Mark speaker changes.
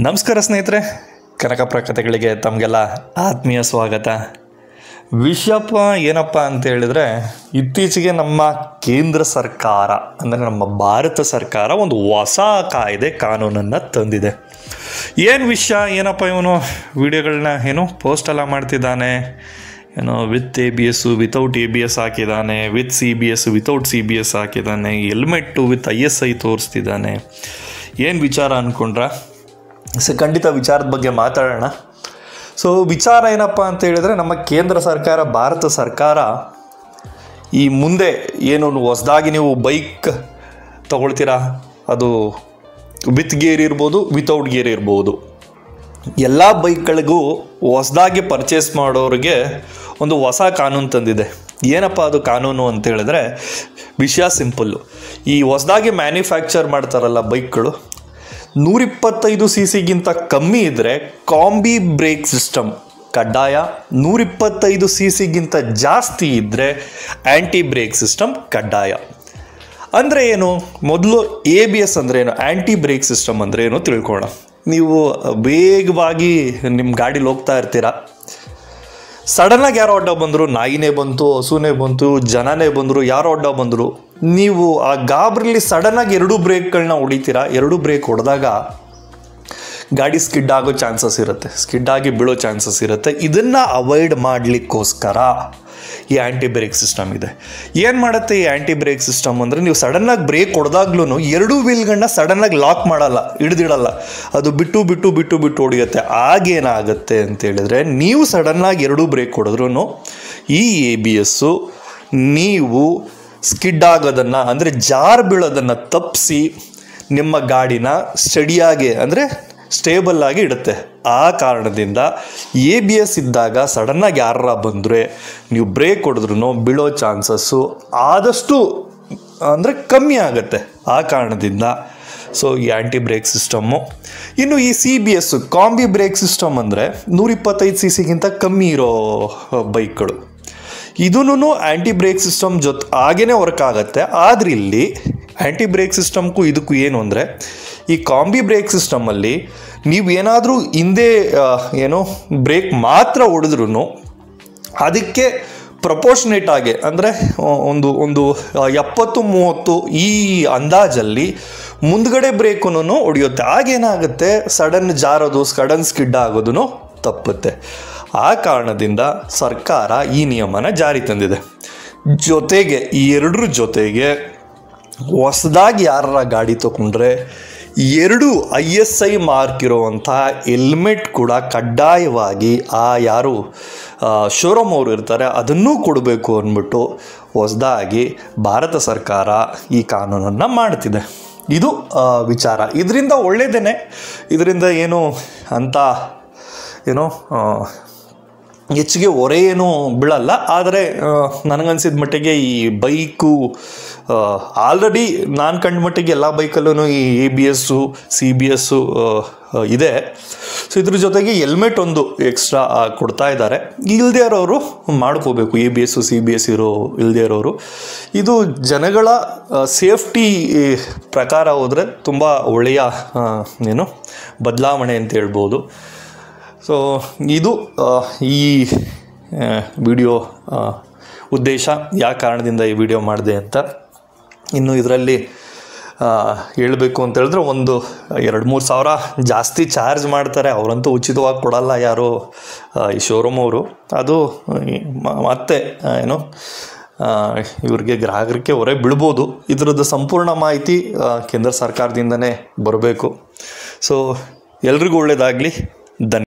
Speaker 1: ನಮಸ್ಕಾರ ಸ್ನೇಹಿತರೆ, ಕನಕಪುರ ಕಥೆಗಳಿಗೆ ತಮಗೆಲ್ಲ ಆತ್ಮೀಯ ಸ್ವಾಗತ. ವಿಷಯಪ್ಪ ಏನಪ್ಪ ಅಂತ ಹೇಳಿದ್ರೆ, ಇತ್ತೀಚೆಗೆ ನಮ್ಮ ಕೇಂದ್ರ ಸರ್ಕಾರ ಅಂದರೆ ನಮ್ಮ ಭಾರತ ಸರ್ಕಾರ ಒಂದು ಹೊಸ ಕಾನೂನನ್ನು ತಂದಿದೆ. ಏನು ವಿಷಯ ಏನಪ್ಪ, ಇವನು ವಿಡಿಯೋಗಳನ್ನ ಪೋಸ್ಟೆಲ್ಲ ಮಾಡ್ತಿದ್ದಾನೆ, ವಿತ್ ABS ವಿತೌಟ್ ABS ಹಾಕಿದ್ದಾನೆ, ವಿತ್ CBS ವಿತೌಟ್ CBS ಹಾಕಿದ್ದಾನೆ, ಹೆಲ್ಮೆಟ್ಟು ವಿತ್ ISI ತೋರಿಸ್ತಿದ್ದಾನೆ. ಏನು ವಿಚಾರ ಅಂದ್ಕೊಂಡ್ರ? ಖಂಡಿತ ವಿಚಾರದ ಬಗ್ಗೆ ಮಾತಾಡೋಣ. ವಿಚಾರ ಏನಪ್ಪ ಅಂತ ಹೇಳಿದರೆ, ನಮ್ಮ ಕೇಂದ್ರ ಸರ್ಕಾರ ಭಾರತ ಸರ್ಕಾರ ಈ ಮುಂದೆ ಏನು ಹೊಸದಾಗಿ ನೀವು ಬೈಕ್ ತಗೊಳ್ತೀರಾ, ಅದು ವಿತ್ ಗೇರ್ ಇರ್ಬೋದು, ವಿತೌಟ್ ಗೇರ್ ಇರ್ಬೋದು, ಎಲ್ಲ ಬೈಕ್ಗಳಿಗೂ ಹೊಸದಾಗಿ ಪರ್ಚೇಸ್ ಮಾಡೋರಿಗೆ ಒಂದು ಹೊಸ ಕಾನೂನು ತಂದಿದೆ. ಏನಪ್ಪ ಅದು ಕಾನೂನು ಅಂತ ಹೇಳಿದ್ರೆ, ವಿಷಯ ಸಿಂಪಲ್ಲು. ಈ ಹೊಸದಾಗಿ ಮ್ಯಾನುಫ್ಯಾಕ್ಚರ್ ಮಾಡ್ತಾರಲ್ಲ ಬೈಕ್ಗಳು, 125 cc ಕಮ್ಮಿ ಇದ್ದರೆ ಕಾಂಬಿ ಬ್ರೇಕ್ ಸಿಸ್ಟಮ್ ಕಡ್ಡಾಯ, 125 cc ಜಾಸ್ತಿ ಇದ್ದರೆ ಆ್ಯಂಟಿ ಬ್ರೇಕ್ ಸಿಸ್ಟಮ್ ಕಡ್ಡಾಯ. ಅಂದರೆ ಏನು? ಮೊದಲು ABS ಅಂದರೆ ಏನು, ಆ್ಯಂಟಿ ಬ್ರೇಕ್ ಸಿಸ್ಟಮ್ ಅಂದರೆ ಏನು ತಿಳ್ಕೊಳ್ಳೋಣ. ನೀವು ವೇಗವಾಗಿ ನಿಮ್ಮ ಗಾಡೀಲಿ ಹೋಗ್ತಾ ಇರ್ತೀರ, ಸಡನ್ನಾಗಿ ಯಾರೋ ಅಡ್ಡ ಬಂದರು, ನಾಯಿನೇ ಬಂತು, ಹಸುನೇ ಬಂತು, ಜನನೇ ಬಂದರು, ಯಾರೋ ಅಡ್ಡ ಬಂದರು, ನೀವು ಆ ಗಾಬರಿಲಿ ಸಡನ್ನಾಗಿ 2 ಬ್ರೇಕ್ಗಳನ್ನ ಹೊಡಿತೀರ. 2 ಬ್ರೇಕ್ ಹೊಡೆದಾಗ ಗಾಡಿ ಸ್ಕಿಡ್ ಆಗೋ ಚಾನ್ಸಸ್ ಇರುತ್ತೆ, ಸ್ಕಿಡ್ ಆಗಿ ಬೀಳೋ ಚಾನ್ಸಸ್ ಇರುತ್ತೆ. ಇದನ್ನು ಅವಾಯ್ಡ್ ಮಾಡಲಿಕ್ಕೋಸ್ಕರ ಈ ಆ್ಯಂಟಿ ಬ್ರೇಕ್ ಸಿಸ್ಟಮ್ ಇದೆ. ಏನು ಮಾಡುತ್ತೆ ಈ ಆ್ಯಂಟಿ ಬ್ರೇಕ್ ಸಿಸ್ಟಮ್ ಅಂದರೆ, ನೀವು ಸಡನ್ನಾಗಿ ಬ್ರೇಕ್ ಹೊಡೆದಾಗ್ಲೂ 2 ವೀಲ್ಗಳನ್ನ ಸಡನ್ನಾಗಿ ಲಾಕ್ ಮಾಡಲ್ಲ, ಹಿಡ್ದಿಡಲ್ಲ, ಅದು ಬಿಟ್ಟು ಹೊಡೆಯುತ್ತೆ. ಆಗೇನಾಗುತ್ತೆ ಅಂತೇಳಿದ್ರೆ, ನೀವು ಸಡನ್ನಾಗಿ 2 ಬ್ರೇಕ್ ಹೊಡೆದ್ರೂ ಈ ABS ನೀವು ಸ್ಕಿಡ್ ಆಗೋದನ್ನು ಅಂದರೆ ಜಾರ್ ಬೀಳೋದನ್ನು ತಪ್ಪಿಸಿ ನಿಮ್ಮ ಗಾಡಿನ ಸ್ಟಡಿಯಾಗಿ ಅಂದರೆ ಸ್ಟೇಬಲ್ ಆಗಿ ಇಡುತ್ತೆ. ಆ ಕಾರಣದಿಂದ ABS ಇದ್ದಾಗ ಸಡನ್ನಾಗಿ ಯಾರ ಬಂದರೆ ನೀವು ಬ್ರೇಕ್ ಹೊಡೆದ್ರೂ ಬೀಳೋ ಚಾನ್ಸಸ್ಸು ಆದಷ್ಟು ಅಂದರೆ ಕಮ್ಮಿ ಆಗುತ್ತೆ. ಆ ಕಾರಣದಿಂದ ಈ ಆ್ಯಂಟಿ ಬ್ರೇಕ್ ಸಿಸ್ಟಮ್ಮು. ಇನ್ನು ಈ CBS ಕಾಂಬಿ ಬ್ರೇಕ್ ಸಿಸ್ಟಮ್ ಅಂದರೆ 125 cc ಕಮ್ಮಿ ಇರೋ ಬೈಕ್ಗಳು, ಇದೂ ಆ್ಯಂಟಿ ಬ್ರೇಕ್ ಸಿಸ್ಟಮ್ ಹಾಗೇ ವರ್ಕ್ ಆಗುತ್ತೆ. ಆದರೆ ಇಲ್ಲಿ ಆ್ಯಂಟಿ ಬ್ರೇಕ್ ಸಿಸ್ಟಮ್ಗೂ ಇದಕ್ಕೂ ಏನು ಅಂದರೆ, ಈ ಕಾಂಬಿ ಬ್ರೇಕ್ ಸಿಸ್ಟಮಲ್ಲಿ ನೀವು ಏನಾದರೂ ಹಿಂದೆ ಬ್ರೇಕ್ ಮಾತ್ರ ಹೊಡೆದ್ರೂ ಅದಕ್ಕೆ ಪ್ರಪೋರ್ಷನೇಟ್ ಆಗಿ ಅಂದರೆ ಒಂದು 70-30 ಈ ಅಂದಾಜಲ್ಲಿ ಮುಂದ್ಗಡೆ ಬ್ರೇಕನ್ನು ಹೊಡೆಯುತ್ತೆ. ಆಗೇನಾಗುತ್ತೆ, ಸಡನ್ ಜಾರೋದು, ಸಡನ್ ಸ್ಕಿಡ್ ಆಗೋದು ತಪ್ಪುತ್ತೆ. ಆ ಕಾರಣದಿಂದ ಸರ್ಕಾರ ಈ ನಿಯಮನ ಜಾರಿ ತಂದಿದೆ. ಜೊತೆಗೆ ಈ ಎರಡರ ಜೊತೆಗೆ ಹೊಸದಾಗಿ ಯಾರ ಗಾಡಿ ತಗೊಂಡ್ರೆ 2 ISI ಮಾರ್ಕ್ ಇರುವಂಥ ಹೆಲ್ಮೆಟ್ ಕೂಡ ಕಡ್ಡಾಯವಾಗಿ ಯಾರು ಶೋರೂಮ್ ಅವರು ಇರ್ತಾರೆ ಅದನ್ನೂ ಕೊಡಬೇಕು ಅಂದ್ಬಿಟ್ಟು ಹೊಸದಾಗಿ ಭಾರತ ಸರ್ಕಾರ ಈ ಕಾನೂನನ್ನು ಮಾಡ್ತಿದೆ. ಇದು ವಿಚಾರ. ಇದರಿಂದ ಒಳ್ಳೆಯದೇ, ಇದರಿಂದ ಏನು ಅಂತ ಹೆಚ್ಚಿಗೆ ಹೊರೆ ಏನೂ ಬೀಳಲ್ಲ. ಆದರೆ ನನಗನ್ಸಿದ ಮಟ್ಟಿಗೆ ಈ ಬೈಕು ಆಲ್ರೆಡಿ ನಾನು ಕಂಡ ಮಟ್ಟಿಗೆ ಎಲ್ಲ ಬೈಕಲ್ಲೂ ಈ ABS CBS ಇದೆ. ಇದ್ರ ಜೊತೆಗೆ ಹೆಲ್ಮೆಟ್ ಒಂದು ಎಕ್ಸ್ಟ್ರಾ ಕೊಡ್ತಾ ಇದ್ದಾರೆ. ಇಲ್ಲದೇ ಇರೋರು ಮಾಡ್ಕೋಬೇಕು, ABS CBS ಇಲ್ಲದೇ ಇರೋರು. ಇದು ಜನಗಳ ಸೇಫ್ಟಿ ಪ್ರಕಾರ ಹೋದರೆ ತುಂಬ ಒಳ್ಳೆಯ ಬದಲಾವಣೆ ಅಂತ ಹೇಳ್ಬೋದು. ಇದು ಈ ವಿಡಿಯೋ ಉದ್ದೇಶ, ಯಾವ ಕಾರಣದಿಂದ ಈ ವಿಡಿಯೋ ಮಾಡಿದೆ ಅಂತ. ಇನ್ನು ಇದರಲ್ಲಿ ಹೇಳಬೇಕು ಅಂತ ಹೇಳಿದ್ರೆ, ಒಂದು 2-3 ಸಾವಿರ ಜಾಸ್ತಿ ಚಾರ್ಜ್ ಮಾಡ್ತಾರೆ. ಅವರಂತೂ ಉಚಿತವಾಗಿ ಕೊಡಲ್ಲ ಯಾರು ಈ ಶೋರೂಮ್ ಅವರು. ಅದು ಮತ್ತೆ ಇವ್ರಿಗೆ ಗ್ರಾಹಕರಿಗೆ ಹೊರೆ ಬೀಳ್ಬೋದು. ಇದರದ್ದು ಸಂಪೂರ್ಣ ಮಾಹಿತಿ ಕೇಂದ್ರ ಸರ್ಕಾರದಿಂದನೇ ಬರಬೇಕು. ಎಲ್ರಿಗೂ ಒಳ್ಳೆಯದಾಗಲಿ. ಧನ್ಯವಾದ.